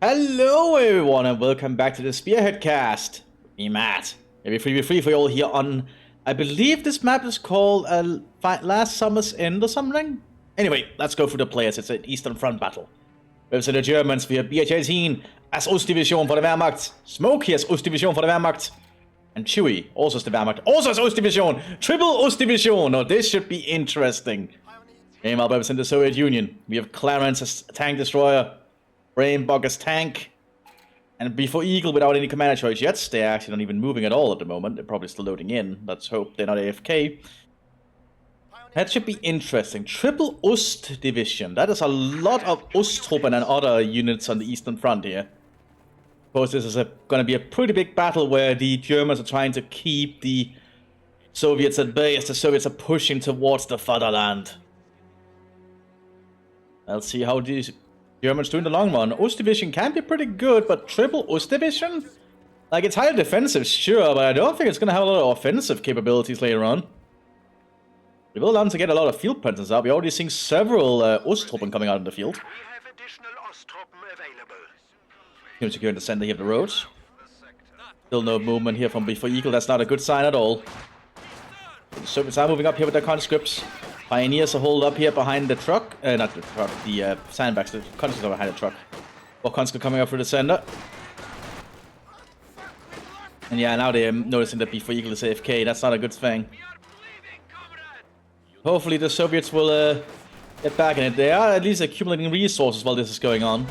Hello everyone and welcome back to the Spearhead cast. Me Matt. Maybe free for you all here on, I believe this map is called Last Summer's End or something? Anyway, let's go through the players. It's an Eastern Front battle. We have the Germans, we have BH-18 as Ostdivision for the Wehrmacht, Smokey as Ostdivision for the Wehrmacht, and Chewie, also as the Wehrmacht, also as Ostdivision, triple Ostdivision. Now this should be interesting. Meanwhile, in the Soviet Union, we have Clarence as tank destroyer, Brainbug as tank, and before Eagle without any commander choice yet. They're actually not even moving at all at the moment. They're probably still loading in. Let's hope they're not AFK. That should be interesting. Triple Ost division. That is a lot of Osttruppen and other units on the Eastern Front here. Of course, this is going to be a pretty big battle where the Germans are trying to keep the Soviets at bay as the Soviets are pushing towards the fatherland. Let's see how these Germans do in the long run. Ost division can be pretty good, but triple Ost division? Like, it's highly defensive, sure, but I don't think it's going to have a lot of offensive capabilities later on. We will allow them to get a lot of field presence out. We're already seeing several Osttruppen coming out in the field. We have additional Osttruppen available. Here securing the center here of the road. Still no movement here from before Eagle. That's not a good sign at all. The Soviets are moving up here with their conscripts. Pioneers are holed up here behind the truck. Not the truck, the sandbags. The conscripts are behind the truck. More conscripts coming up through the center. And yeah, now they're noticing that before Eagle is AFK. That's not a good thing. Hopefully the Soviets will get back in it. They are at least accumulating resources while this is going on.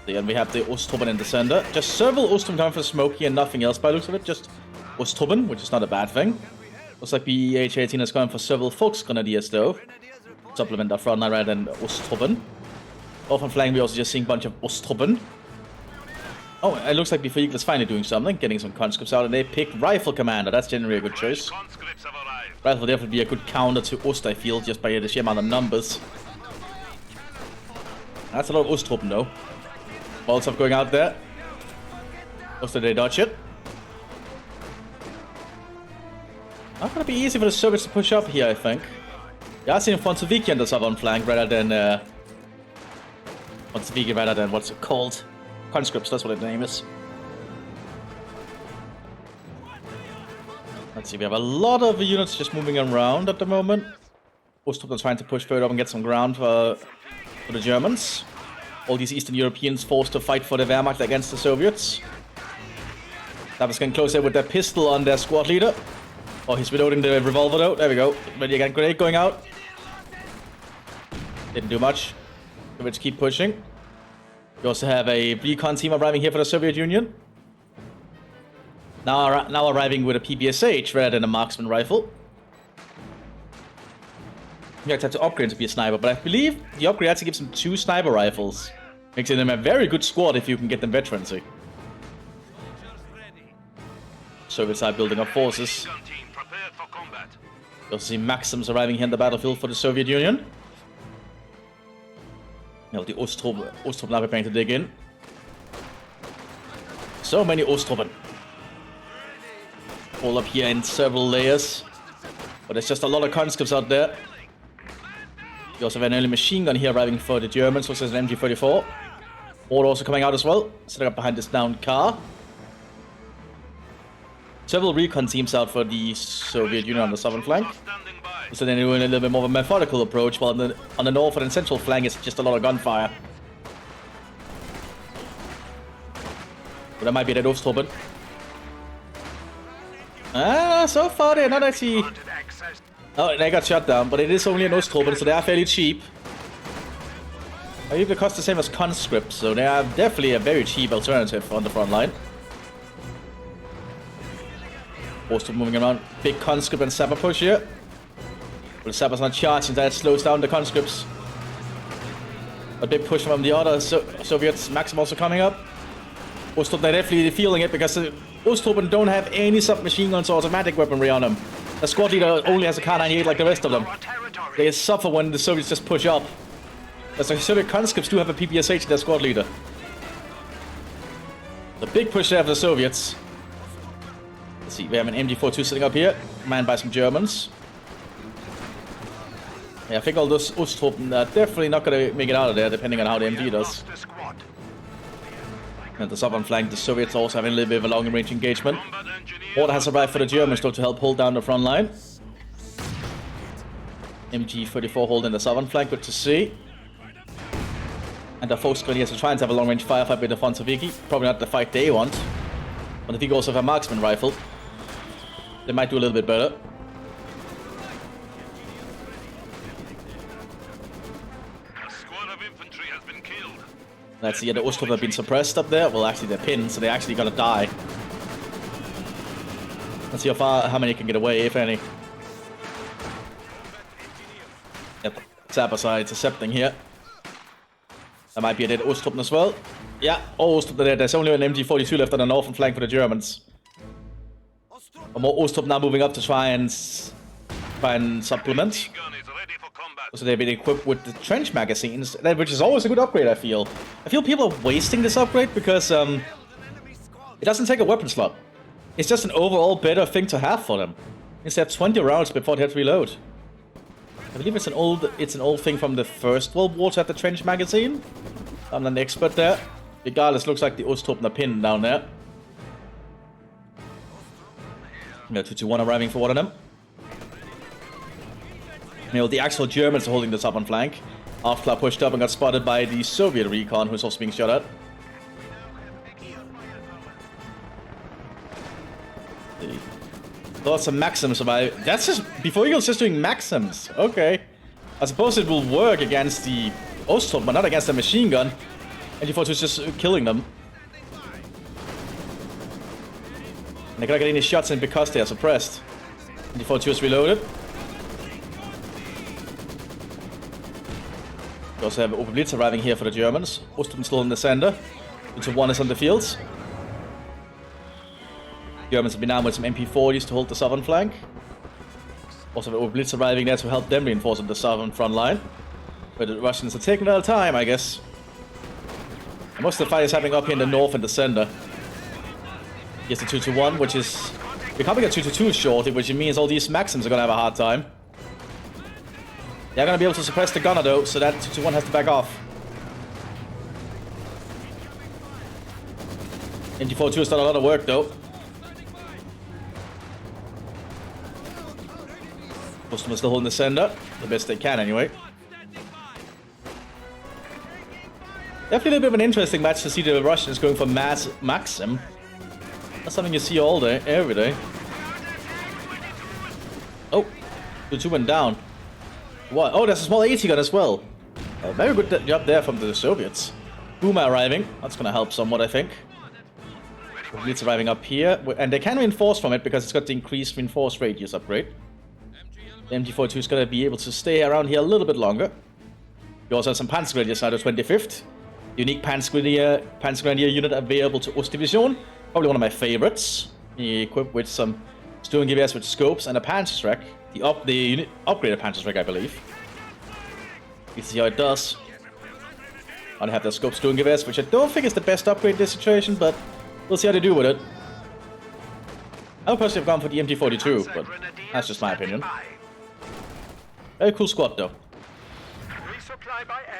And we have the Osttruppen in the center. Just several Osttruppen coming for Smokey and nothing else by the looks of it. Just Osttruppen, which is not a bad thing. Looks like BH-18 is going for several Volksgrenadiers though. Supplement our front line rather than Osttruppen. Off on flank, we're also just seeing a bunch of Osttruppen. Oh, it looks like before Eagle is finally doing something, getting some conscripts out, and they pick Rifle Commander. That's generally a good choice. Rifle will definitely be a good counter to Ost, I feel, just by the sheer amount of numbers. That's a lot of Osttruppen though. Molotov going out there. Also, they dodge it. Not gonna be easy for the Soviets to push up here, I think. Yeah, I see Fontsoviki on the southern flank rather than Fontsoviki rather than what's it called? Conscripts, that's what the name is. Let's see, we have a lot of units just moving around at the moment. Osttruppen trying to push further up and get some ground for the Germans. All these Eastern Europeans forced to fight for the Wehrmacht against the Soviets. That was getting closer with their pistol on their squad leader. Oh, he's reloading the revolver though. There we go. Ready again. Grenade going out. Didn't do much. Let's keep pushing. We also have a recon team arriving here for the Soviet Union. Now arriving with a PPSH rather than a marksman rifle. You actually have to upgrade to be a sniper, but I believe the upgrade actually gives them 2 sniper rifles. Makes them a very good squad if you can get them veterancy. Soviets are building up forces. You also see Maxims arriving here in the battlefield for the Soviet Union. You know, the Osttruppen are preparing to dig in. So many Osttruppen. All up here in several layers. But there's just a lot of conscripts out there. You also have an early machine gun here arriving for the Germans, which is an MG34. All also coming out as well, sitting up behind this downed car. Several recon teams out for the Soviet Union on the southern flank. So they're doing a little bit more of a methodical approach, while on the northern and central flank it's just a lot of gunfire. But that might be that Osttruppen. So far they're not actually... Oh, they got shot down, but it is only an Osttruppen, so they are fairly cheap. I believe they cost the same as conscripts, so they are definitely a very cheap alternative on the front line. Osttruppen moving around. Big conscript and sapper push here. But the sapper's not charging, that slows down the conscripts. A big push from the other Soviets. Maxim also coming up. Osttruppen are definitely feeling it because Osttruppen don't have any submachine guns or automatic weaponry on them. The squad leader only has a Kar-98 like the rest of them. They suffer when the Soviets just push up. But the Soviet conscripts do have a PPSH in their squad leader. The big push there for the Soviets. Let's see, we have an MG42 sitting up here, manned by some Germans. Yeah, I think all those Ostruppen are definitely not going to make it out of there, depending on how the MG does. Lost a squad. And the southern flank, the Soviets also having a little bit of a long-range engagement. Combat engineers Order has are arrived for the standing Germans, though, to help hold down the front line. MG-34 holding the southern flank, good to see. And the Volksgrenadiers are trying to have a long-range firefight with the Fonsoviki. Probably not the fight they want. But I think also have a marksman rifle. They might do a little bit better. by. A squad of infantry has been killed. Let's see, the Ostruppen have been suppressed up there. Well, actually, they're pinned, so they're actually gonna die. Let's see how many can get away, if any. Yep, Zapasai intercepting here. That might be a dead Ostruppen as well. Yeah, all Ostruppen there. There's only an MG42 left on the northern flank for the Germans. Or more Ostruppen now moving up to try and supplement. Gun is ready for combat. So they've been equipped with the trench magazines, which is always a good upgrade, I feel. I feel people are wasting this upgrade because it doesn't take a weapon slot. It's just an overall better thing to have for them. Instead of 20 rounds before they have to reload. I believe it's an old thing from the First World War to have the trench magazine. I'm not an expert there. Regardless, looks like the Ostruppen are pinned down there. We got 221 arriving for one of them. You know, the actual Germans are holding the southern flank. Afkla pushed up and got spotted by the Soviet recon, who's also being shot at. Lots of Maxims survive. That's just... Before Eagle's just doing Maxims. Okay. I suppose it will work against the Ostruppen, but not against the machine gun. And you thought it was just killing them. And they cannot get any shots in because they are suppressed. And you thought she was reloaded. We also have Oberblitz arriving here for the Germans. Ostruppen still in the center. 2-1 is on the fields. Germans have been armed with some MP40s to hold the southern flank. Also have Oberblitz arriving there to help them reinforce on the southern front line. But the Russians are taking their time, I guess. And most of the fight is happening up here in the north and the center. Here's the 2-1, which is becoming a 2-2 shorty, which means all these Maxims are going to have a hard time. They're going to be able to suppress the gunner though, so that 2-1 has to back off. MG42 has done a lot of work though. Customers still holding the center, the best they can anyway. Definitely a little bit of an interesting match to see the Russians going for Maxim. That's something you see all day, every day. Oh, 2-2 went down. What? Oh, there's a small AT gun as well. Very good job there from the Soviets. Boomer arriving. That's going to help somewhat, I think. Blitz arriving up here. And they can reinforce from it because it's got the increased reinforced radius upgrade. The MG42 is going to be able to stay around here a little bit longer. We also have some Panzergrenadiers now, the 25th. Unique Panzergrenadier unit available to Ostdivision. Probably one of my favorites. Equipped with some Sturmgewehrs with scopes and a Panzerschreck. The upgraded Panzerschreck, I believe. Let's see how it does. I have the scope Sturmgewehrs, which I don't think is the best upgrade in this situation, but we'll see how they do with it. I would personally have gone for the MG42, but that's just my opinion. Very cool squad, though.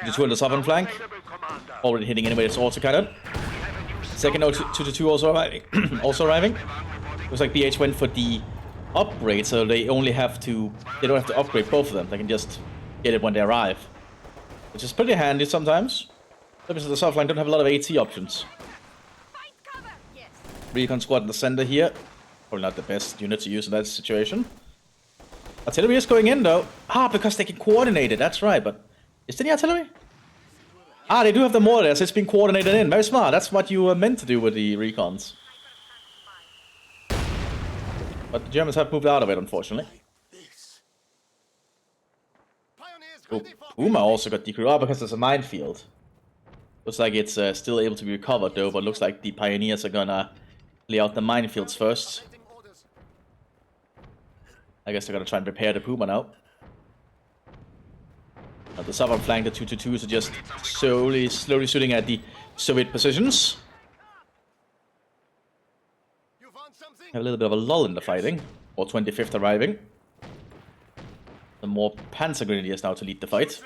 The 2 on the southern flank. Already hitting anyway, it's also cannon. Second 2-2 also arriving. Also arriving. Looks like BH went for the upgrade, so they only have to... They don't have to upgrade both of them. They can just get it when they arrive. Which is pretty handy sometimes. Obviously the south line don't have a lot of AT options. Recon squad in the center here. Probably not the best unit to use in that situation. Artillery is going in though. Ah, because they can coordinate it, that's right, but... Is there any artillery? Ah, they do have the mortar there, so it's been coordinated in. Very smart, that's what you were meant to do with the recons. But the Germans have moved out of it, unfortunately. Oh, Puma also got decreased. Oh, because there's a minefield. Looks like it's still able to be recovered though, but looks like the Pioneers are gonna lay out the minefields first. I guess they're gonna try and prepare the Puma now. The southern flank, the 2-2s are just slowly shooting at the Soviet positions. Have a little bit of a lull in the fighting. Or 25th arriving. Some more Panzer Grenadiers now to lead the fight.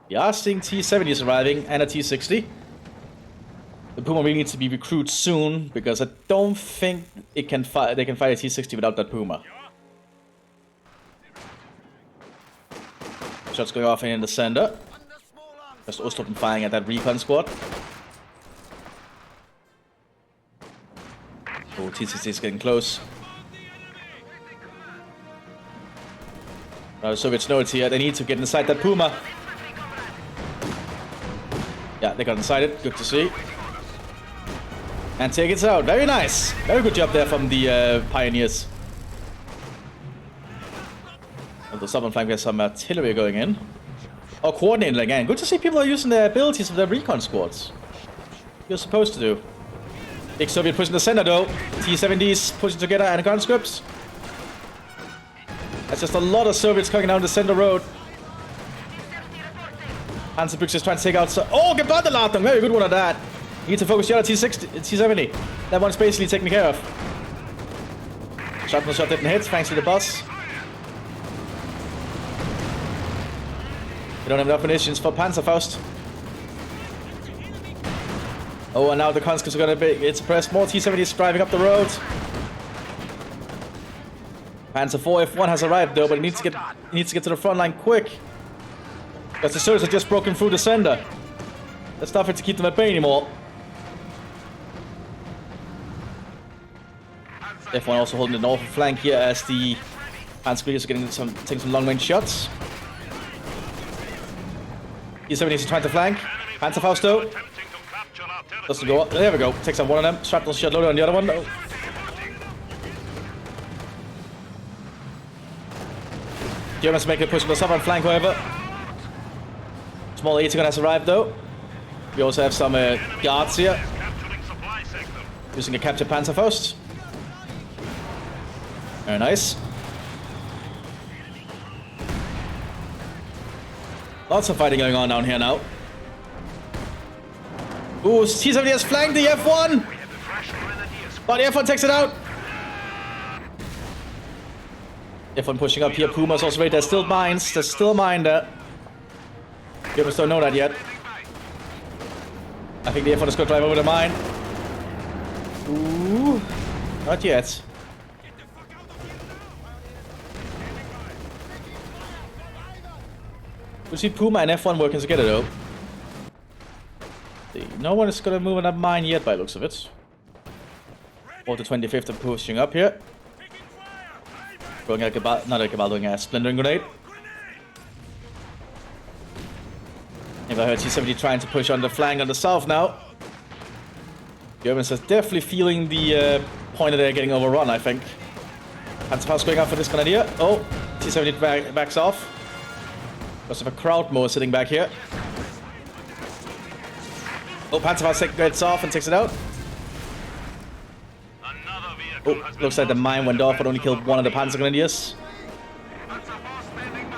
We are seeing T-70s arriving and a T-60. The Puma really needs to be recruited soon, because I don't think they can fight a T-60 without that Puma. Shots going off in the center. Just Ostrup firing at that recon squad. Oh, T-60 is getting close. Soviets know it's here. They need to get inside that Puma. Yeah, they got inside it. Good to see. And take it out. Very nice. Very good job there from the pioneers. On the southern flank, there's some artillery going in. Oh, coordinated again. Good to see people are using their abilities of their recon squads. You're supposed to do. Big Soviet pushing the center though. T-70s pushing together and conscripts. That's just a lot of Soviets coming down the center road. Panzerbrücke is trying to take out. Oh, Gebäudeladung! Very good one at that. Need to focus the other T-70. That one's basically taken care of. Shot didn't hit, thanks to the bus. We don't have enough munitions for Panzerfaust. Oh, and now the conscripts are going to be suppressed. More T-70s driving up the road. Panzer IV F1 has arrived though, but it needs to get to the front line quick. Because the Soviets have just broken through the center. That's nothing to keep them at bay anymore. F1 also holding the northern flank here as the Panzergrenadiers are taking some long range shots. T-70s are trying to flank. Panzerfaust though. Doesn't go up. There we go. Takes out one of them. Shrapnel shot loaded on the other one. Oh. Germans make a push on the southern flank, however. Small 80 has arrived though. We also have some guards here. Using a captured Panzerfaust. Very nice. Lots of fighting going on down here now. Ooh, T-70 has flanked the F1! But the F1 takes it out! F1 pushing up here. Puma's also ready. There's still mines. There's still a mine there. Germans don't know that yet. I think the F1 is going to drive over the mine. Ooh, not yet. We see Puma and F1 working together though. No one is going to move on that mine yet by the looks of it. Or the 25th are pushing up here. Going like doing a splintering grenade. If I heard T-70 trying to push on the flank on the south now. Germans are definitely feeling the point that they're getting overrun, I think. Panzerfaust going up for this grenadier. Oh, T-70 backs off. Because of a crowd mower sitting back here. Oh, Panzerfaust gets off and takes it out. Oh, looks like the mine went off but only killed one of the Panzer Grenadiers.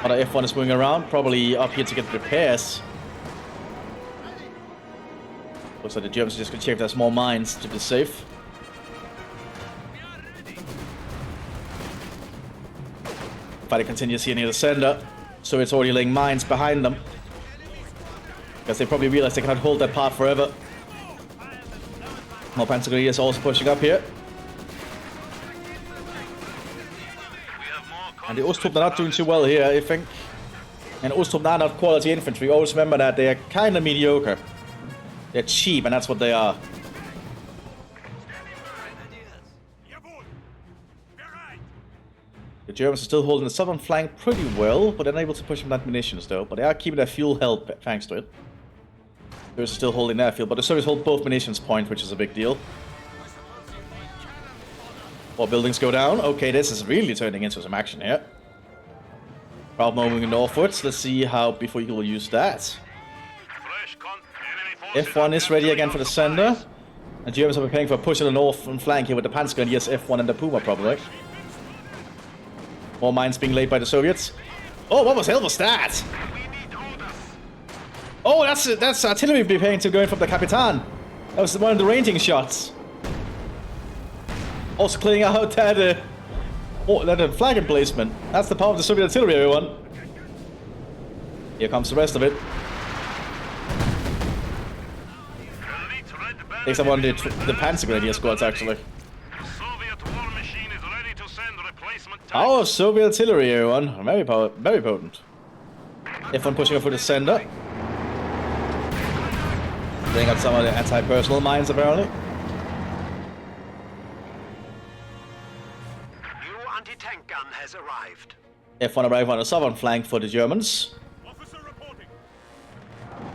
Other F1 is moving around, probably up here to get repairs. Looks like the Germans are just going to check if there's more mines to be safe. Fighting continues here near the center, so it's already laying mines behind them. Because they probably realize they cannot hold that part forever. More Panzer Grenadiers also pushing up here. And the Ostrup are not doing too well here, I think. And Ostrup are not quality infantry. Always remember that they are kind of mediocre. They're cheap, and that's what they are. The Germans are still holding the southern flank pretty well, but they're unable to push them that munitions though. But they are keeping their fuel held thanks to it. They're still holding their field, but the Soviets hold both munitions point, which is a big deal. More buildings go down. Okay, this is really turning into some action here. Crowd moving northwards. Let's see how before you will use that. F1 is ready again for the center. And Germans are preparing for a push on the northern flank here with the Panzer Grenadiers, F1 and the Puma probably. More mines being laid by the Soviets. Oh, what was hell was that? Oh, that's artillery being going from the Capitan. That was one of the ranging shots. Also clearing out that Oh, that a flag emplacement. That's the power of the Soviet artillery, everyone. Here comes the rest of it. Takes up on the Panzer Grenadier squads, actually. Soviet war machine is ready to send replacement tanks. Power of Soviet artillery, everyone. Very potent. F1 pushing up for the sender. Bring up some of the anti-personnel mines, apparently. New anti-tank gun has arrived. F1 arrive on the southern flank for the Germans. Officer reporting.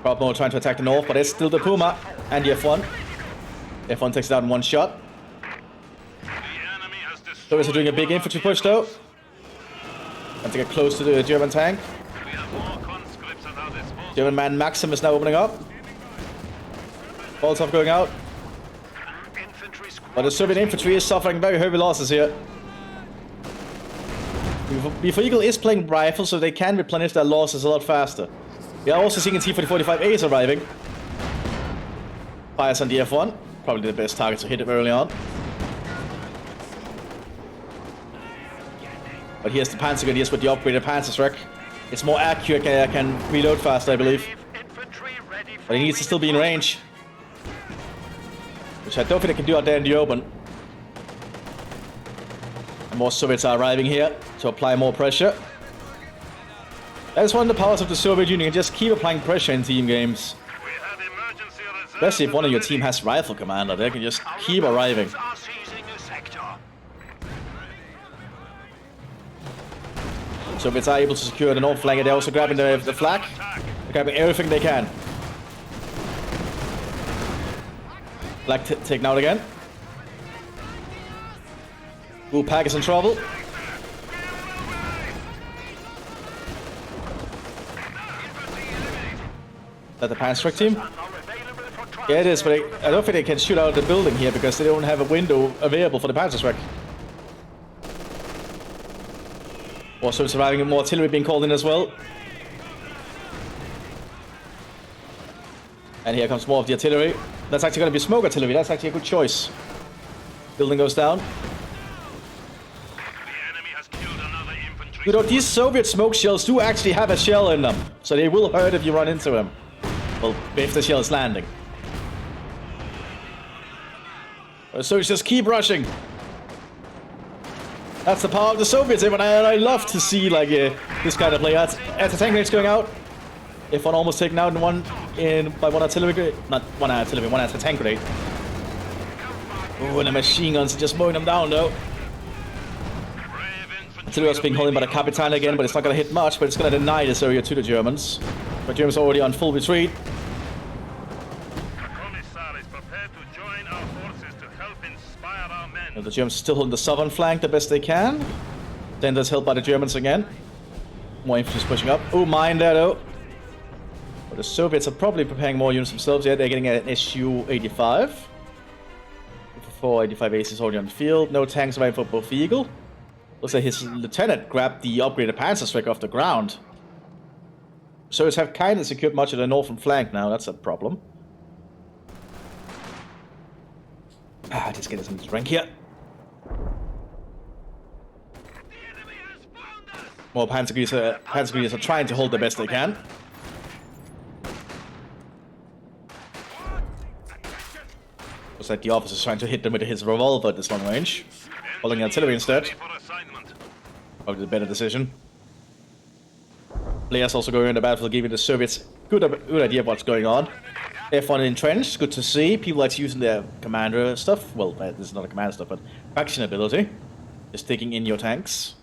Proudmore trying to attack the north, but it's still the Puma and the F1. F1 takes it out in one shot. The enemy has destroyed. Soviets are doing a big infantry push though. And to get close to the German tank. We have more conscripts at our disposal. German man Maxim is now opening up. Boltov going out. Infantry squad. But the Soviet infantry is suffering very heavy losses here. Before Eagle is playing rifles, so they can replenish their losses a lot faster. We are also seeing a T-45As arriving. Fires on the F1. Probably the best target to hit it early on. But here's the Panzer Grenadiers with the upgraded Panzerschreck. It's more accurate, can reload faster, I believe. Infantry ready for But he needs to still be in range. Which I don't think they can do out there in the open. And more Soviets are arriving here to apply more pressure. That is one of the powers of the Soviet Union. You can just keep applying pressure in team games. We have emergency reserves. Especially if one of your team has rifle commander, they can just keep arriving. Are seizing a sector. Soviets are able to secure the north flank, and they're also grabbing the flag. They're grabbing everything they can. Flag taken out again. Ooh, Pack is in trouble. Is that the Panzerschreck team? Yeah, it is, but I don't think they can shoot out of the building here because they don't have a window available for the Panzerschreck. Also surviving, more artillery being called in as well. And here comes more of the artillery. That's actually going to be smoke artillery. That's actually a good choice. Building goes down. The enemy has killed another infantry. You know, these Soviet smoke shells do actually have a shell in them. So they will hurt if you run into them. Well, if the shell is landing. So it's just keep rushing. That's the power of the Soviets, and I love to see like this kind of play. As the tank rate's going out, if one almost taken out by one artillery grenade, not one artillery, one anti-tank grenade. Ooh, and the machine guns are just mowing them down though. Artillery was being held in by the Capitan again, but it's not going to hit much, but it's going to deny this area to the Germans. The Germans are already on full retreat. The Commissar is prepared to join our forces to help inspire our men. And the Germans still holding the southern flank the best they can. Then that's held by the Germans again. More infantry pushing up. Ooh, mine there though. But the Soviets are probably preparing more units themselves. Yeah, they're getting an Su-85. 485 aces holding on the field. No tanks arriving for both Eagle. Looks like his lieutenant grabbed the upgraded Panzerschreck off the ground. Soviets have kind of secured much of the northern flank now. That's a problem. Just get some rank here. More Panzer Grenadiers are trying to hold the best they can. Looks like the officer's trying to hit them with his revolver at this long range. Holding artillery instead. Ready for assignment. Probably the better decision. Players also going in the battlefield, giving the Soviets good idea of what's going on. F1 entrenched, good to see. People like using their commander stuff. Well, this is not a commander stuff, but faction ability. Just taking in your tanks.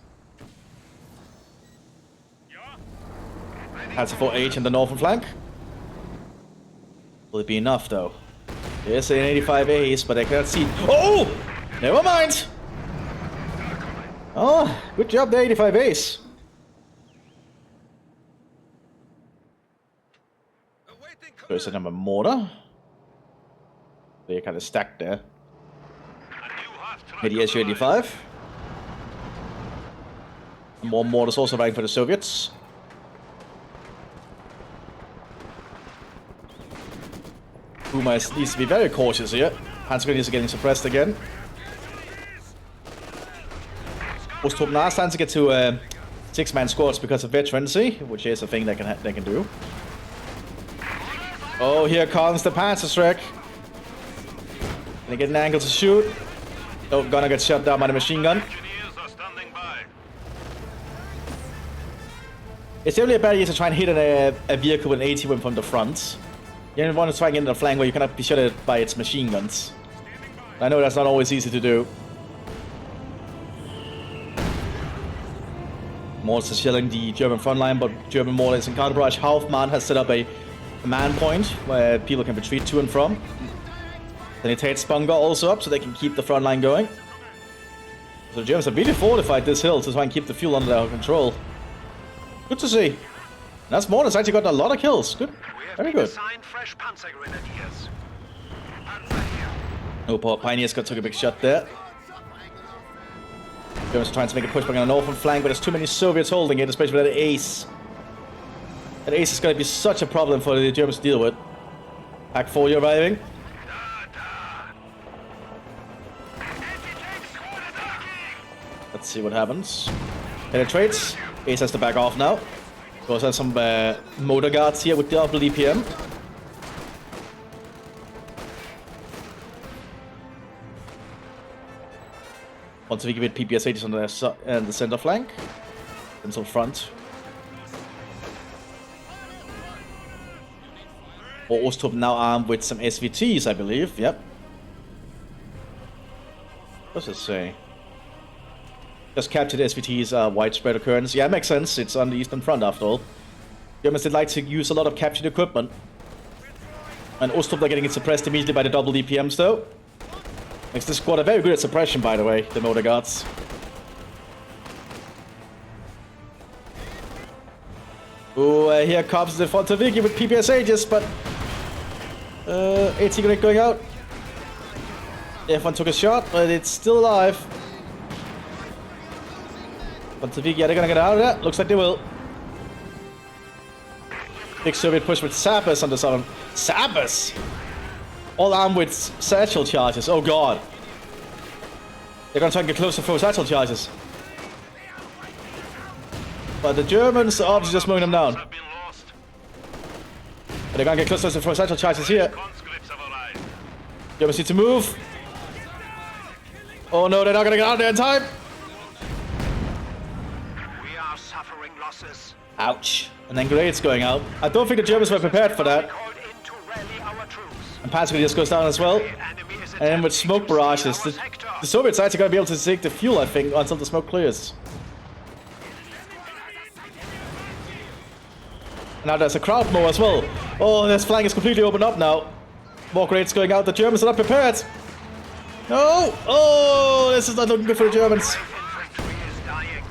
That's a 4H in the northern flank. Will it be enough though? There's an 85 ace, but I cannot see. Oh! Never mind! Oh, good job there, 85 ace. First a number mortar. They're kind of stacked there. Hit the Su-85. More mortars also vying for the Soviets. Puma needs to be very cautious here. Panzer Grenadiers are getting suppressed again. Ostrom now starting to get to 6-man squads because of veterancy, which is a thing they can do. Oh, here comes the Panzerschreck. Gonna get an angle to shoot. Oh, gonna get shot down by the machine gun. Engineers are standing by. It's definitely a bad idea to try and hit a vehicle with an AT weapon from the front. You don't want to try and get in the flank where you cannot be shot at by its machine guns. I know that's not always easy to do. Mortars are shelling the German front line, but German mortars in counter barrage. Hauptmann has set up a command point where people can retreat to and from. Then he takes bunker also up so they can keep the front line going. So the Germans have really fortified this hill to try and keep the fuel under their control. Good to see. That's Mortars actually got a lot of kills. Good. Very good. Fresh Panzer Grenadiers. Oh, poor Pioneers took a big shot there. Germans are trying to make a push back on the northern flank, but there's too many Soviets holding it, especially with that ace. That ace is going to be such a problem for the Germans to deal with. Pack 4 arriving. Let's see what happens. Penetrates. Ace has to back off now. We also have some motor guards here with double DPM. Once we give it PPS-80s on the center flank. And some front. Ostrup now armed with some SVTs, I believe. Yep. What does it say? Just captured SVTs widespread occurrence. Yeah, it makes sense. It's on the Eastern Front after all. Germans did like to use a lot of captured equipment. And Ostrup are getting it suppressed immediately by the double DPMs though. Makes this squad a very good at suppression, by the way, the motor guards. Ooh, here comes the Fontaviki with PPS-80s, but AT grenade going out. F1 took a shot, but it's still alive. Fontaviki, are they gonna get out of that? Looks like they will. Big Soviet push with Sappers on the southern. Sappers! All armed with satchel charges. Oh god. They're gonna try and get close to throw satchel charges. But the Germans are obviously just mowing them down. Have been lost. But they're gonna get close to throw satchel charges here. Conscripts have arrived. Germans need to move. Oh no, they're not gonna get out there in time. We are suffering losses. Ouch. And then grenades going out. I don't think the Germans were prepared for that. Called in to rally our troops. And Panzer just goes down as well. The enemy is And with smoke attempting to barrages, steal the, our sector. the Soviets are actually going to be able to take the fuel, I think, until the smoke clears. Now there's a crowd mow as well. Oh, this flank is completely opened up now. More grenades going out. The Germans are not prepared. No! Oh, this is not looking good for the Germans. Infantry is dying.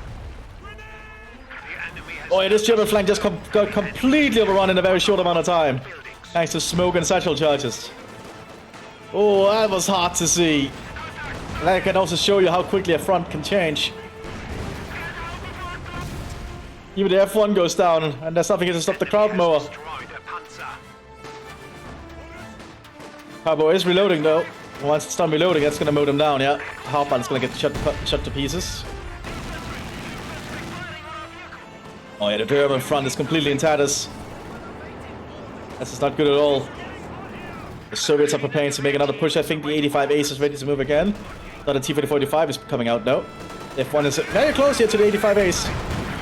The enemy has Oh, yeah, this German flank just got completely overrun in a very short amount of time. Thanks to smoke and satchel charges. Oh, that was hard to see. And that can also show you how quickly a front can change. Even the F1 goes down, and there's nothing here to stop the crowd mower. destroyed a Panzer. Carbo is reloading though. Once it's done reloading, that's gonna mow them down, yeah. Hauptmann's gonna get shot to pieces. Oh yeah, the German front is completely in tatters. This is not good at all. The Soviets are preparing to make another push. I think the 85 Ace is ready to move again. Not a T-45 is coming out now. F1 is very close here to the 85 Ace.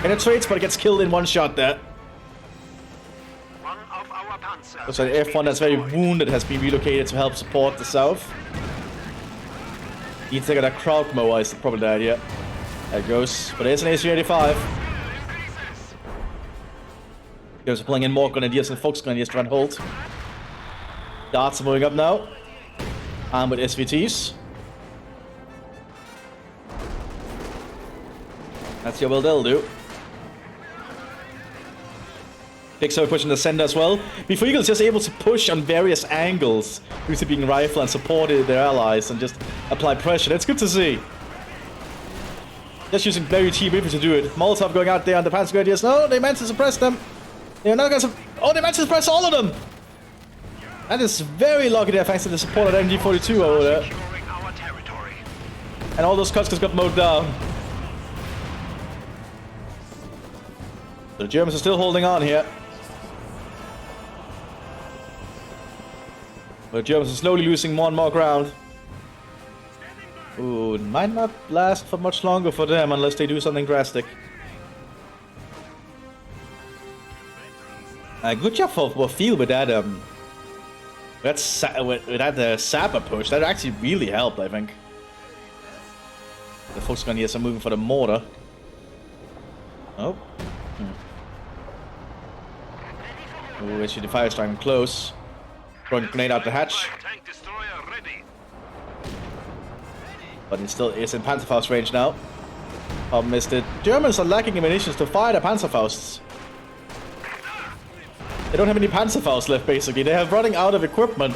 Penetrates, but it gets killed in one shot there. One of our Panzers. So the F1 that's very wounded has been relocated to help support the south. Needs to get a crowd mower is probably the idea. There it goes. But it's an AC-85. There's pulling in more grenadiers and Volksgrenadiers to try and hold. Darts are moving up now. Armed with SVTs. That's how well they'll do. Big Soviet push in the center as well. Before Eagles just able to push on various angles due to being rifle and supported their allies and just apply pressure. That's good to see. Just using very cheap infantry to do it. Molotov going out there on the Panzer Grenadiers. No, they managed to suppress them. They're not going to. Oh, they managed to suppress all of them. That is very lucky there, thanks to the support of MG42 over there. Securing our territory. And all those Kuskers got mowed down. The Germans are still holding on here. The Germans are slowly losing more and more ground. Ooh, it might not last for much longer for them unless they do something drastic. Good job for Field with that Sapper push. That actually really helped, I think. The Volksgrenadiers are moving for the mortar. Oh. Ooh, actually the fire strike close. Throwing a grenade out the hatch. Tank destroyer ready. But it still is in Panzerfaust range now. Problem is the Germans are lacking ammunitions to fire the Panzerfausts. They don't have any Panzerfaust left, basically. They are running out of equipment.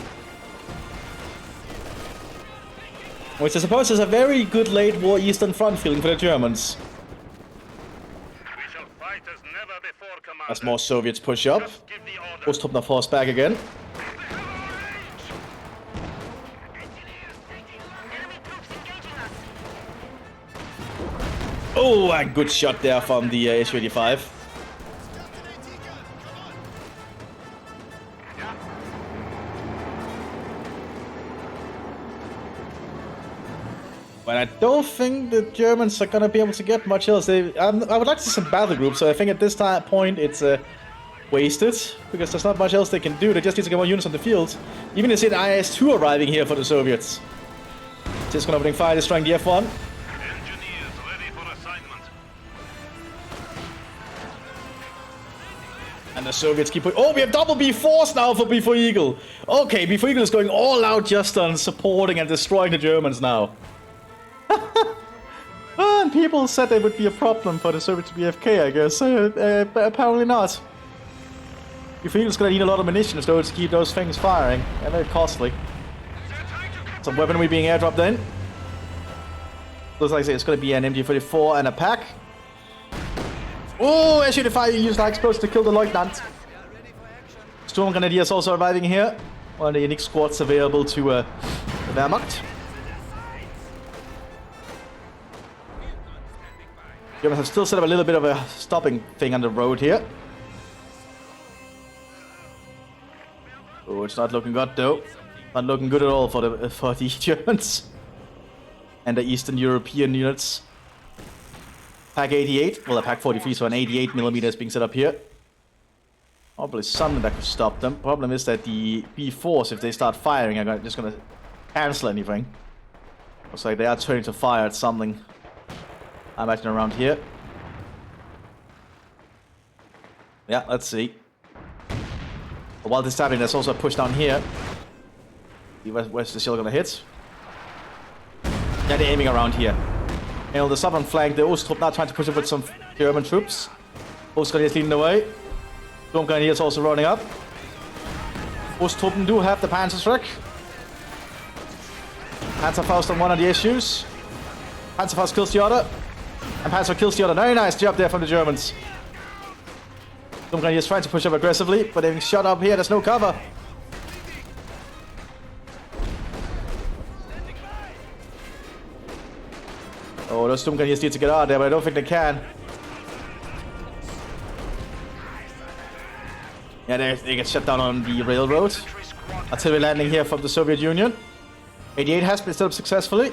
Which I suppose is a very good late war Eastern Front feeling for the Germans. We shall fight as never before, Commander. As more Soviets push up. Just give the order. Osttruppen force back again. Oh, a good shot there from the Su-85. But I don't think the Germans are gonna be able to get much else. I would like to see some battle groups, so I think at this point it's wasted, because there's not much else they can do. They just need to get more units on the field. Even if you see the IS-2 arriving here for the Soviets. Just gonna opening fire, destroying the F-1. Engineers ready for assignment. And the Soviets keep... Oh, we have double B4s now for B4 Eagle. Okay, B4 Eagle is going all out just on supporting and destroying the Germans now. And people said they would be a problem for the Soviets to be AFK, I guess. But apparently not. B4 Eagle's gonna need a lot of munitions though to keep those things firing. They're very costly. Some weaponry being airdropped in. Looks like it's gonna be an MG-34 and a pack. Oh, Su-85 used high explosive to kill the Lieutenant. Storm Grenadiers also arriving here. One of the unique squads available to the Wehrmacht. Germans have still set up a little bit of a stopping thing on the road here. Oh, it's not looking good though. Not looking good at all for the Germans and the Eastern European units. Pack 88, well, a Pack 43, so an 88mm is being set up here. Probably something that could stop them. Problem is that the B4s, if they start firing, are just gonna cancel anything. Looks like they are turning to fire at something. I imagine around here. Yeah, let's see. But while this is happening, there's also a push down here. Where's the shell gonna hit? Yeah, they're aiming around here. And on the southern flank, the Osttruppen now trying to push up with some German troops. Volksgrenadiers leading the way. Sturmgrenadiers also running up. Osttruppen do have the Panzerschreck. Panzerfaust on one of the issues. Panzerfaust kills the other. And Panzer kills the other. Very nice job there from the Germans. Sturmgrenadiers trying to push up aggressively, but they're being shot up here. There's no cover. Oh, those Sturmgrenadiers need to get out there, but I don't think they can. Yeah, they get shut down on the railroad. Artillery landing here from the Soviet Union. 88 has been set up successfully.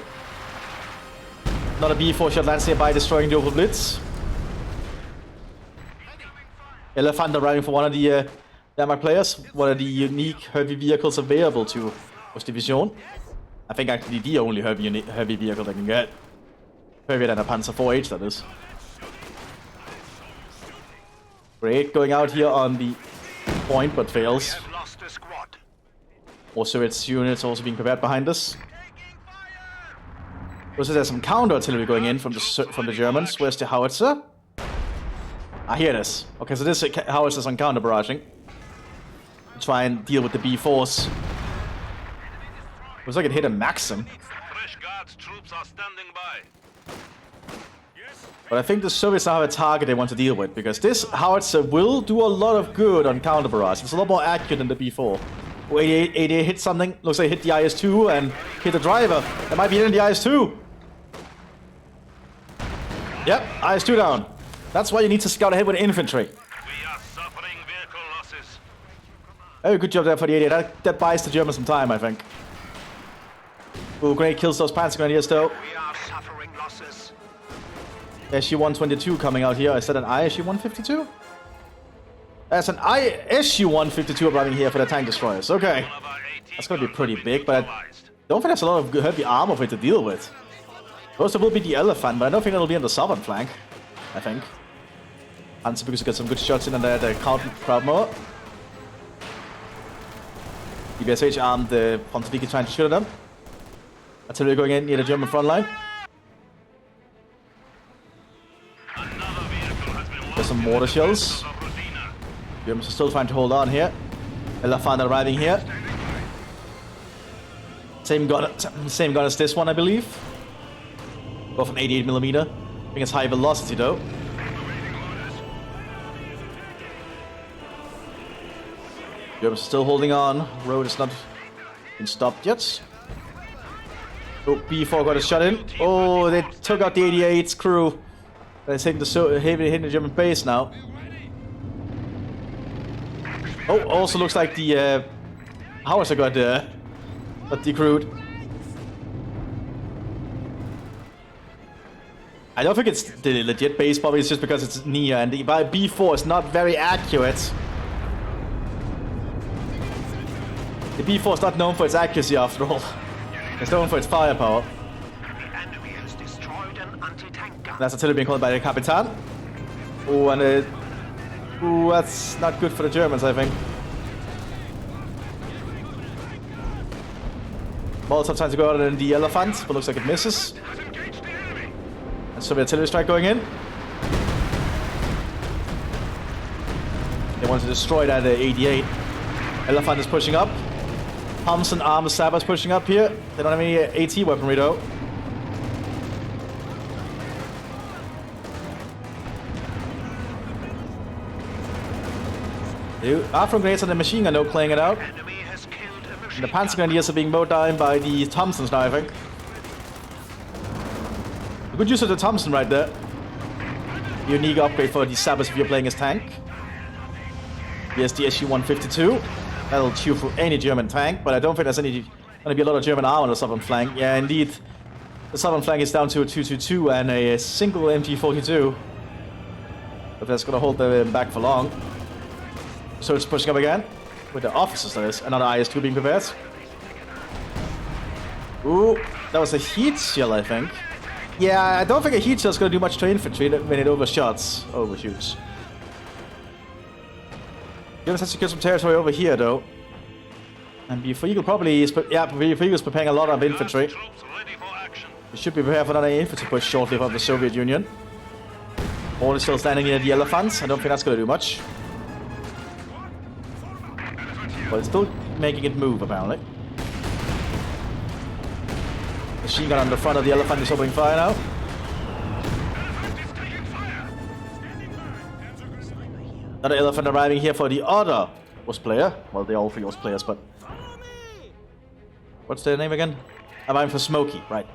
Another B4 shot lands nearby, destroying the Opel Blitz. Elephant arriving for one of the Denmark players. One of the unique heavy vehicles available to Ostdivision. I think actually the only heavy vehicle they can get. Heavier than a Panzer 4H, that is. Great, going out here on the point, but fails. Also, its units also being prepared behind us. Also, there's some counter artillery going in from the Germans. Where's the howitzer? Ah, here it is. Okay, so this howitzer is on counter barraging. Try and deal with the B4s. Looks like it hit a Maxim. Fresh guards troops are standing by. But I think the Soviets now have a target they want to deal with, because this howitzer will do a lot of good on counter barrage. It's a lot more accurate than the B4. Oh, 88 hit something. Looks like it hit the IS-2 and hit the driver. That might be hitting the IS-2. Yep, IS-2 down. That's why you need to scout ahead with infantry. We are suffering vehicle losses. Oh, good job there for the 88. That buys the Germans some time, I think. Ooh, grenade kills those Panzer Grenadiers though. We are suffering losses. SU-122 coming out here. Is that an ISU-152? That's an ISU-152 arriving here for the tank destroyers. Okay. One of our AT That's gonna be guns pretty has big, been but I neutralized. don't think there's a lot of heavy armor for it to deal with. First it will be the Elephant, but I don't think it'll be on the southern flank. I think. Panzer because get some good shots in on the counter crowd more. DBSH armed the Pontiviki trying to shoot at them. Artillery going in near the German front line. Another vehicle has been There's lost some in mortar the shells. defense of Rosina. Germans are still trying to hold on here. Elephant arriving here. Same gun as this one, I believe. Both an 88mm. I think it's high velocity though. Germans are still holding on. Road is not been stopped yet. Oh, B4 got a shot in. Oh, they took out the 88's crew. They're hitting the German base now. Oh, also looks like the howitzer got decrewed. I don't think it's the legit base, probably it's just because it's near, and the B4 is not very accurate. The B4 is not known for its accuracy after all. It's known for its firepower. The enemy has destroyed an anti-tank gun. That's artillery being called by the Capitan. Oh, and ooh, that's not good for the Germans, I think. Molotov trying to go out in the Elephant, but looks like it misses. And Soviet artillery strike going in. They want to destroy that 88. Elephant is pushing up. Thompson armed Sabba's pushing up here. They don't have any AT weaponry though. After grenades on the machine gun though, playing it out. Enemy has killed a And machine the Panzer gun. Grenadiers are being mowed down by the Thompsons now, I think. A good use of the Thompson right there. Unique upgrade for the Sabbath if you're playing as tank. Here's the SU-152. That'll chew through any German tank, but I don't think there's going to be a lot of German armor on the southern flank. Yeah, indeed. The southern flank is down to a 222 and a single MG42. If that's going to hold them back for long. So it's pushing up again. With the officers, that is. Another IS-2 being prepared. Ooh, that was a heat shell, I think. Yeah, I don't think a heat shell is going to do much to infantry when it overshoots. Germans have secured some territory over here, though. And Bufeagle probably is... Yeah, Bufeagle is preparing a lot of infantry. Troops ready for action. We should be prepared for another infantry push shortly from the Soviet Union. All is still standing near the Elephants. I don't think that's going to do much. But it's still making it move, apparently. Machine gun on the front of the Elephant is opening fire now. Another Elephant arriving here for the other was player. Well, they all three was players, but... What's their name again? Arriving for Smokey, right.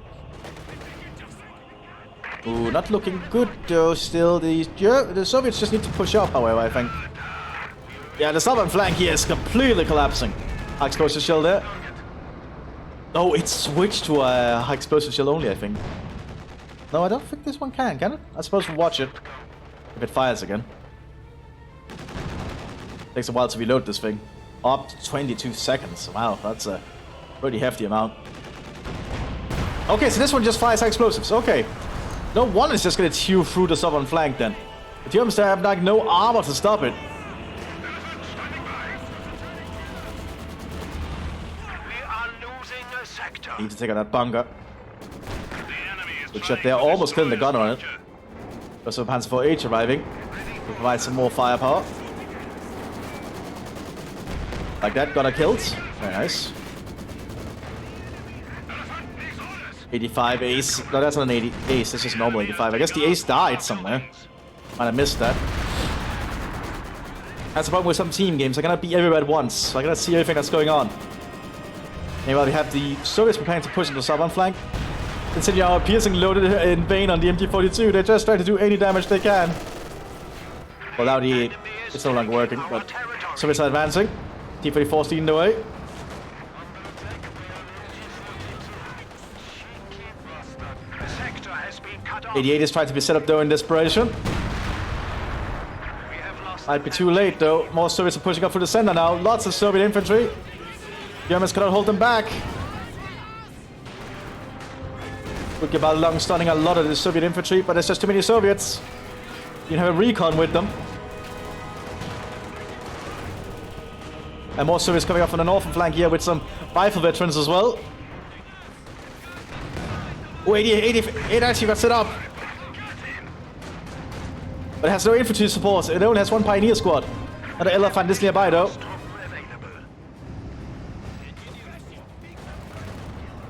Ooh, not looking good though, still. The Soviets just need to push up, however, I think. Yeah, the southern flank here is completely collapsing. High explosive shell there. Oh, it switched to a high explosive shell only, I think. No, I don't think this one can it? I suppose we'll watch it. If it fires again. Takes a while to reload this thing. Up to 22 seconds. Wow, that's a pretty hefty amount. Okay, so this one just fires high explosives. Okay. No one is just gonna chew through the southern flank then. The Germans have like no armor to stop it. Need to take out that bunker. Good shot there, almost killing the gun on it. Got some Panzer 4H arriving to provide some more firepower. Like that, got her killed. Very nice. 85 ace. No, that's not an 80 ace, that's just a normal 85. I guess the ace died somewhere. Might have missed that. That's the problem with some team games. I cannot be everywhere at once, so I cannot see everything that's going on. Meanwhile, we have the Soviets preparing to push into the southern flank. Considering our piercing loaded in vain on the MG42, they're just trying to do any damage they can. Well, now it's no longer working, but Soviets are advancing. T-34 stealing away. The sector has been cut off. 88 is trying to be set up though in desperation. We have lost Might be too late though. More Soviets are pushing up through the center now. Lots of Soviet infantry. Germans cannot hold them back. Would give out long stunning a lot of the Soviet infantry, but there's just too many Soviets. You can have a recon with them. And more Soviets coming up from the northern flank here with some rifle veterans as well. Oh, 88 actually got set up. But it has no infantry support. It only has one pioneer squad. Another elephant is nearby though.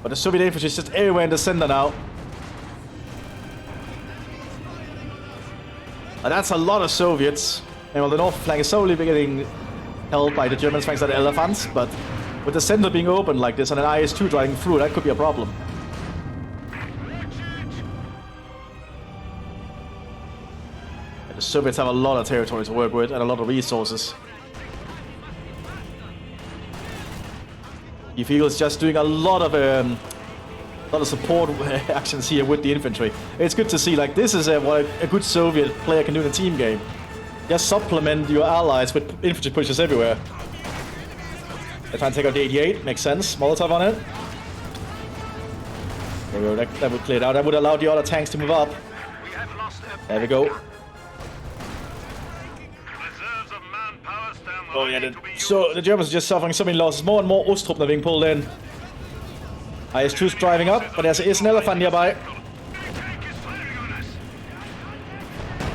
But the Soviet infantry is just everywhere in the center now. And that's a lot of Soviets. And well, the north flank is slowly getting held by the German flanks of the elephants, but with the center being open like this and an IS-2 driving through, that could be a problem. And the Soviets have a lot of territory to work with and a lot of resources. You feel it's just doing a lot of support actions here with the infantry. It's good to see. Like this is what a good Soviet player can do in a team game. Just supplement your allies with infantry pushes everywhere. They're trying to take out the 88. Makes sense. Molotov on it. There we go. That would clear it out. That would allow the other tanks to move up. There we go. Oh yeah, so the Germans are just suffering so many losses. More and more Ostrup are being pulled in. IS-2's driving up, but there's an elephant nearby.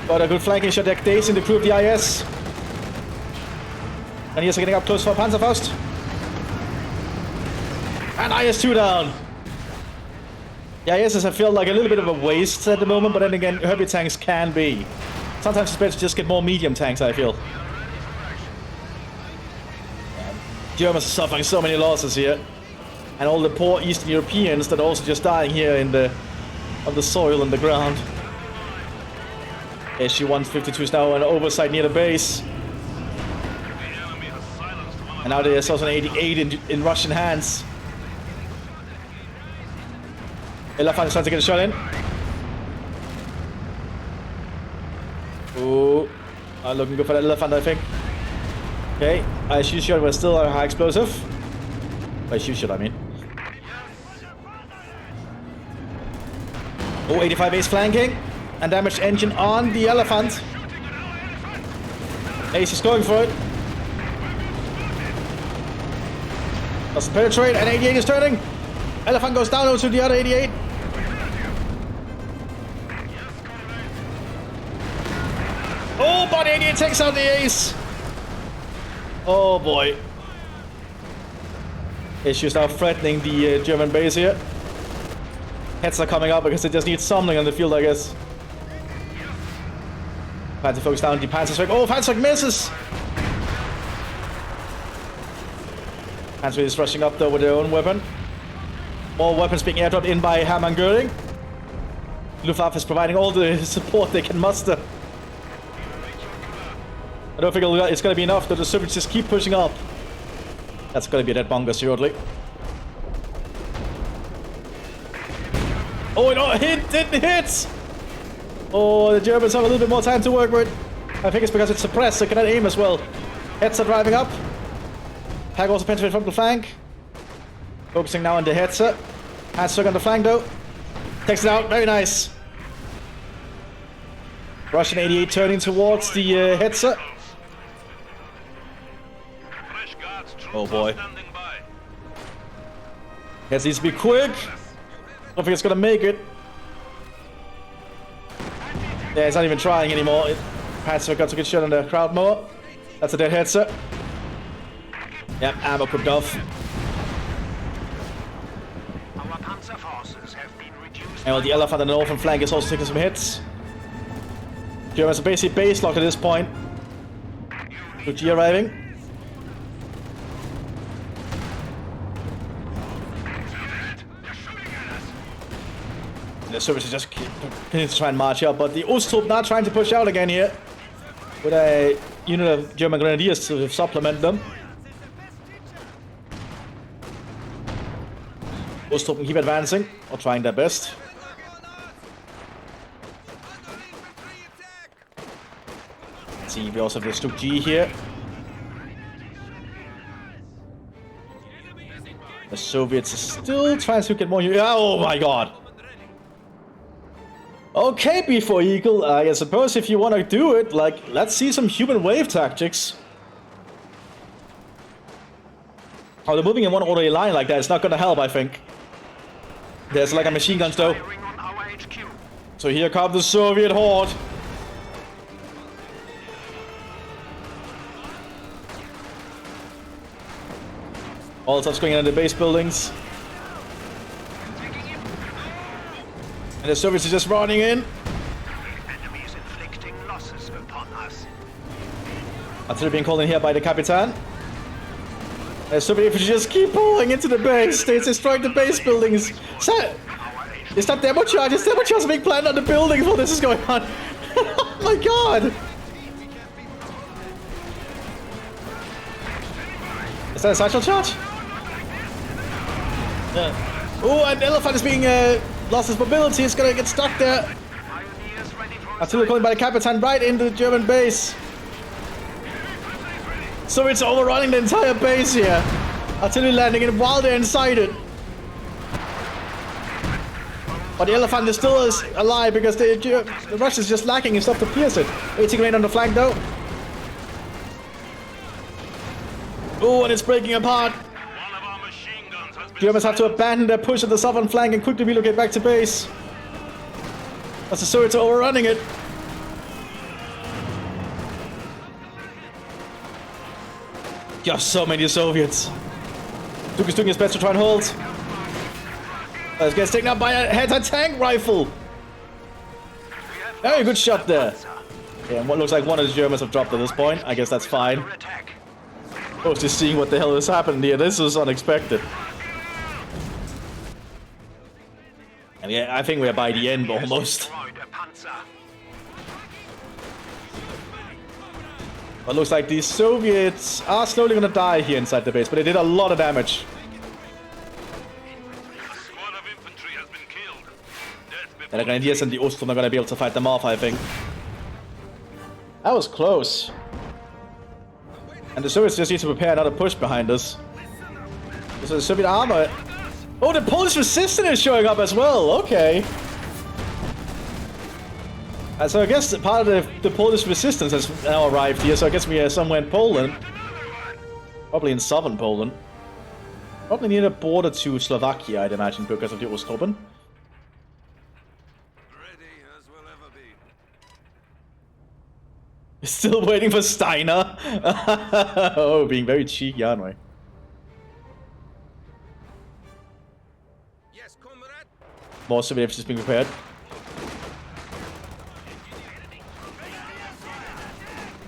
Got a good flanking shot there, dazing the crew of the IS. And here's getting up close for Panzerfaust. And IS-2 down. The ISs have felt like a little bit of a waste at the moment, but then again, heavy tanks can be. Sometimes it's better to just get more medium tanks, I feel. Germans are suffering so many losses here. And all the poor Eastern Europeans that are also just dying here on the soil and the ground. SU-152 is now on oversight near the base. And now there's also an 88 in Russian hands. Elephant is trying to get a shot in. Ooh. Looking good for that elephant, I think. Okay, ISU shot was still a high explosive. ISU shot, I mean. Oh, 85 ace flanking. And damaged engine on the elephant. Ace is going for it. Doesn't penetrate, and 88 is turning. Elephant goes down to the other 88. Oh, but 88 takes out the ace. Oh boy. Issues now threatening the German base here. Heads are coming up because they just need something on the field, I guess. Panzer focus down the Panzerstreak. Oh, Panzerstreak misses! Panzer is rushing up though with their own weapon. More weapons being airdropped in by Hermann Göring. Luftwaffe is providing all the support they can muster. I don't think it's going to be enough, though the Soviets just keep pushing up. That's going to be a dead bunker shortly. Oh, it didn't hit! Oh, the Germans have a little bit more time to work with. I think it's because it's suppressed, so they cannot aim as well. Heads are driving up. Pag also penetrated from the flank. Focusing now on the Hetzer. Hands stuck on the flank though. Takes it out, very nice. Russian 88 turning towards the Hetzer. Oh boy. Hetzer needs to be quick. I don't think it's gonna make it. Yeah, it's not even trying anymore. Panzer got to get shot on the crowd more. That's a dead Hetzer. Yep, ammo cooked off. Our panzer forces have been reduced. And well, the elephant on the northern flank is also taking some hits. Germans are basically base locked at this point. G arriving. The Soviets are just continuing to try and march up, but the Ostrup not trying to push out again here. with a unit of German grenadiers to supplement them. Ostrom keep advancing, or trying their best. Let's see, we also have the Stuk G here. The Soviets are still trying to get more. Oh my god! Okay, B4 Eagle, I suppose if you want to do it, like, let's see some human wave tactics. Oh, they're moving in one orderly line like that. It's not gonna help, I think. There's like a machine gun though. So here comes the Soviet horde. All stuff's going into the base buildings. And the Soviets are just running in. Enemy is inflicting losses upon us. Artillery being called in here by the Capitan. And Soviet infantry just keep pulling into the base. They're destroying the base buildings. Is that demo charge? Is demo charge being planned on the buildings while this is going on? Oh my god! Is that a satchel charge? Yeah. Oh, an elephant is being lost his mobility. It's gonna get stuck there. Artillery calling by the Capitan right into the German base. So it's overrunning the entire base here. Artillery landing in while they're inside it. But the elephant is still alive because the Russians is just lacking in stuff to pierce it. 80 grain on the flank though. Oh, and it's breaking apart. Germans have to abandon their push at the southern flank and quickly relocate back to base. As the Soviets are overrunning it. Just so many Soviets. Duke is doing his best to try and hold. This gets taken up by a anti-tank rifle. Very good shot there. Yeah, and what looks like one of the Germans have dropped at this point. I guess that's fine. I was just seeing what the hell is happening here. This was unexpected. And yeah, I think we're by the end almost. But looks like these Soviets are slowly gonna die here inside the base, but they did a lot of damage. And the Grenadiers and the Ostrom are gonna be able to fight them off, I think. That was close. And the Soviets just need to prepare another push behind us. So the Soviet armor... Oh, the Polish resistance is showing up as well, okay. So I guess part of the Polish resistance has now arrived here, so I guess we are somewhere in Poland. Probably in southern Poland. Probably near the border to Slovakia, I'd imagine, because of the Ostrom. Still waiting for Steiner. Oh, being very cheeky, aren't we? Yes, comrade. More Soviet infantry is being prepared.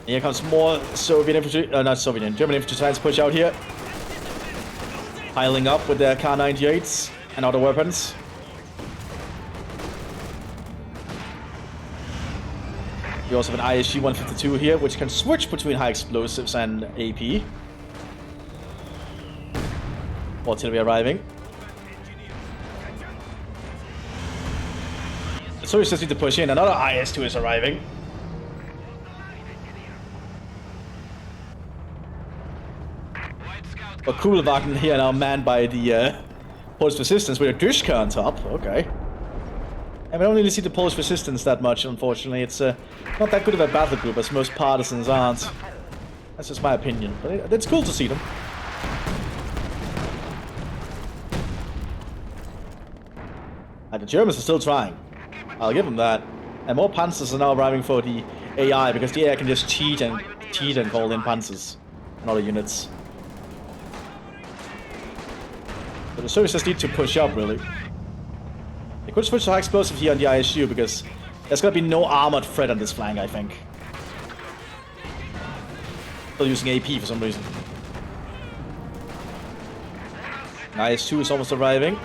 Here comes more Soviet infantry, not Soviet, German infantry trying to push out here. Piling up with their Kar-98s and other weapons. We also have an ISG 152 here, which can switch between high explosives and AP. Artillery arriving. The Soviets just need to push in. Another IS-2 is arriving. A Kugelwagen here now manned by the Polish resistance with a Dushka on top. Okay. And we don't really see the Polish resistance that much, unfortunately. It's not that good of a battle group as most partisans aren't. That's just my opinion, but it's cool to see them. And the Germans are still trying. I'll give them that. And more Panzers are now arriving for the AI, because the AI can just cheat and call in Panzers and other units. So the Soviets just need to push up, really. They could switch to high explosive here on the ISU because there's gonna be no armored threat on this flank, I think. Still using AP for some reason. IS-2 is almost arriving.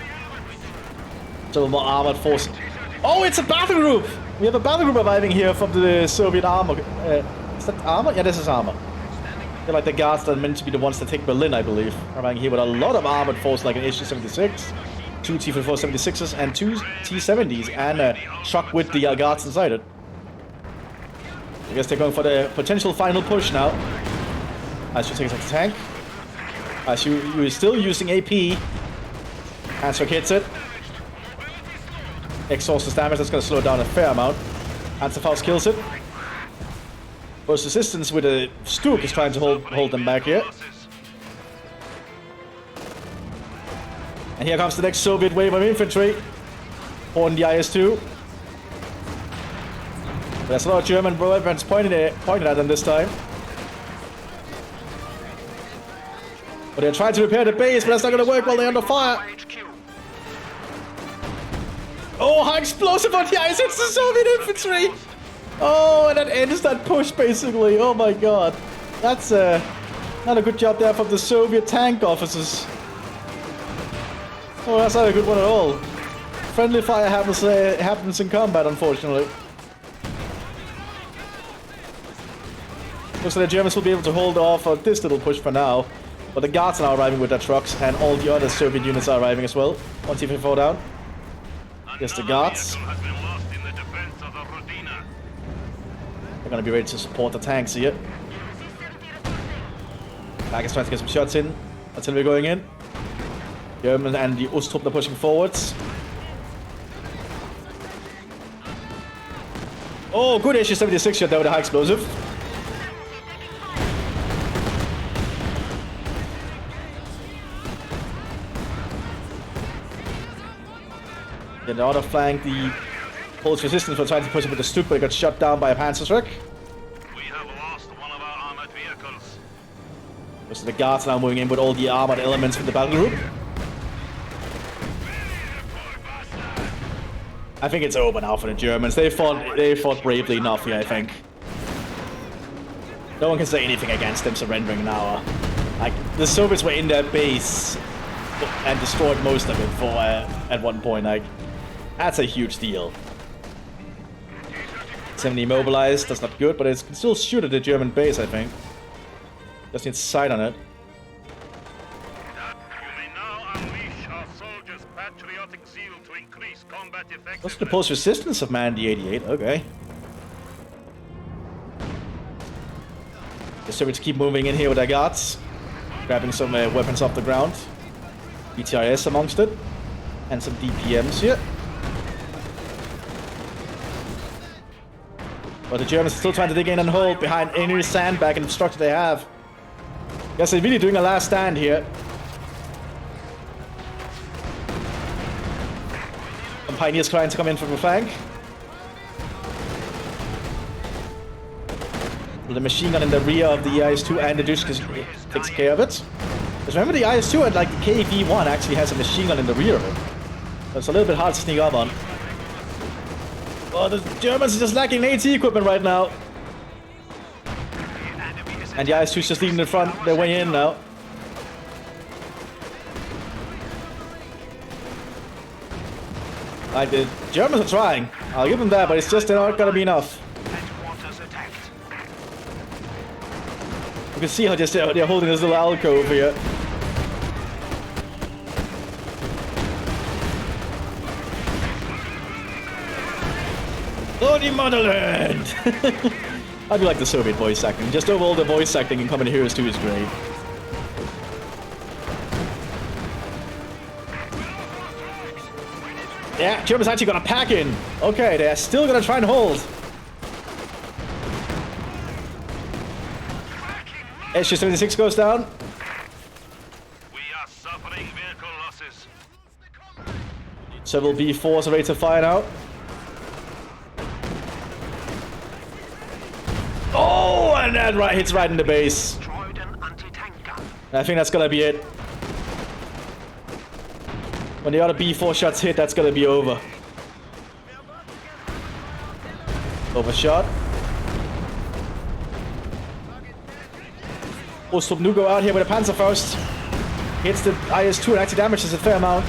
Still more armored force. Oh, it's a battle group! We have a battle group arriving here from the Soviet armor Is that armor? Yeah, this is armor. They're like the guards that are meant to be the ones that take Berlin, I believe. Arriving here with a lot of armored force, like an HG-76, 2 T-44-76s, and 2 T-70s, and a truck with the guards inside it. I guess they're going for the potential final push now. As you take a tank. As you're still using AP. Answer hits it. Exhausts damage, that's going to slow it down a fair amount. Antifaust kills it. Burst resistance with a Stuk is trying to hold them back here. And here comes the next Soviet wave of infantry. On the IS-2. There's a lot of German weapons pointed at them this time. But they're trying to repair the base, but that's not going to work while they're under fire. Oh, high explosive on the ice, it's the Soviet infantry! Oh, and that ends that push, basically. Oh my god. That's not a good job there from the Soviet tank officers. Oh, that's not a good one at all. Friendly fire happens in combat, unfortunately. Looks like the Germans will be able to hold off on this little push for now. But the guards are now arriving with their trucks, and all the other Soviet units are arriving as well. 1 T-54 down. Here's the guards. They're gonna be ready to support the tanks here. Back is trying to get some shots in. Artillery going in. German and the Ostrup are pushing forwards. Oh, good HG-76 shot there with a high explosive. Then the other flank, the Polish resistance were trying to push him with the Stuk, but he got shot down by a Panzertruck. We have lost one of our armored vehicles. So the guards now moving in with all the armored elements from the battle group. I think it's over now for the Germans. They fought bravely enough here, I think. No one can say anything against them surrendering now. Like, the Soviets were in their base and destroyed most of it for at one point. Like, that's a huge deal. 70 immobilized, that's not good, but it can still shoot at the German base, I think. Just needs sight on it. You may now unleash our soldiers' patriotic zeal to increase combat effectiveness. What's the post resistance of Man D88? Okay. The Soviets keep moving in here with their guards, grabbing some weapons off the ground. BTRS amongst it, and some DPMs here. But the Germans are still trying to dig in and hold behind any sandbag and structure they have. Guess they're really doing a last stand here. Some pioneers trying to come in from the flank. The machine gun in the rear of the IS-2 and the Dusk takes care of it. Because remember, the IS-2 and like the KV-1 actually has a machine gun in the rear of it. So it's a little bit hard to sneak up on. Oh, the Germans are just lacking AT equipment right now. And the IS-2 is just leading the front, their way in now. Like, the Germans are trying. I'll give them that, but it's just not gonna be enough. You can see how they're holding this little alcove here. Bloody motherland! I do like the Soviet voice acting. Just overall, the voice acting in Common Heroes 2 is great. Yeah, Germans actually gonna pack in. Okay, they're still gonna try and hold. SG-76 goes down. We are suffering vehicle losses. Several B4s are ready to fire now. Oh, and that hits right in the base. I think that's gonna be it. When the other B4 shots hit, that's gonna be over. Overshot. Ostrup nu go out here with a Panzerfaust. Hits the IS-2 and actually damages a fair amount.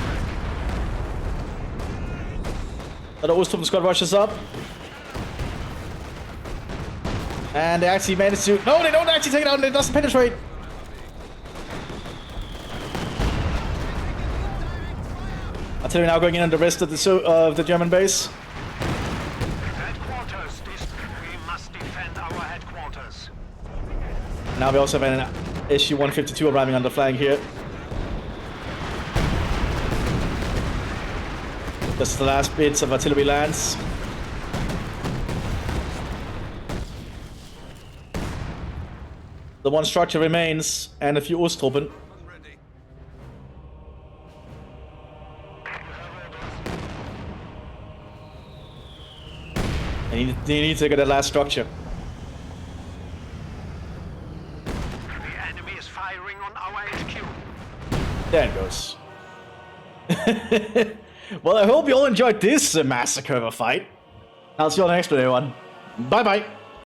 Another Ostrup squad rushes up. And they actually managed to... No, they don't actually take it out. It doesn't penetrate. Artillery now going in on the rest of the German base. Headquarters, we must defend our headquarters. Now we also have an SU-152 arriving on the flank here. Just the last bits of artillery lands. The one structure remains, and a few Osttruppen. And they need to get that last structure. The enemy is firing on our HQ. There it goes. Well, I hope you all enjoyed this massacre of a fight. I'll see you on the next video, everyone. Bye-bye.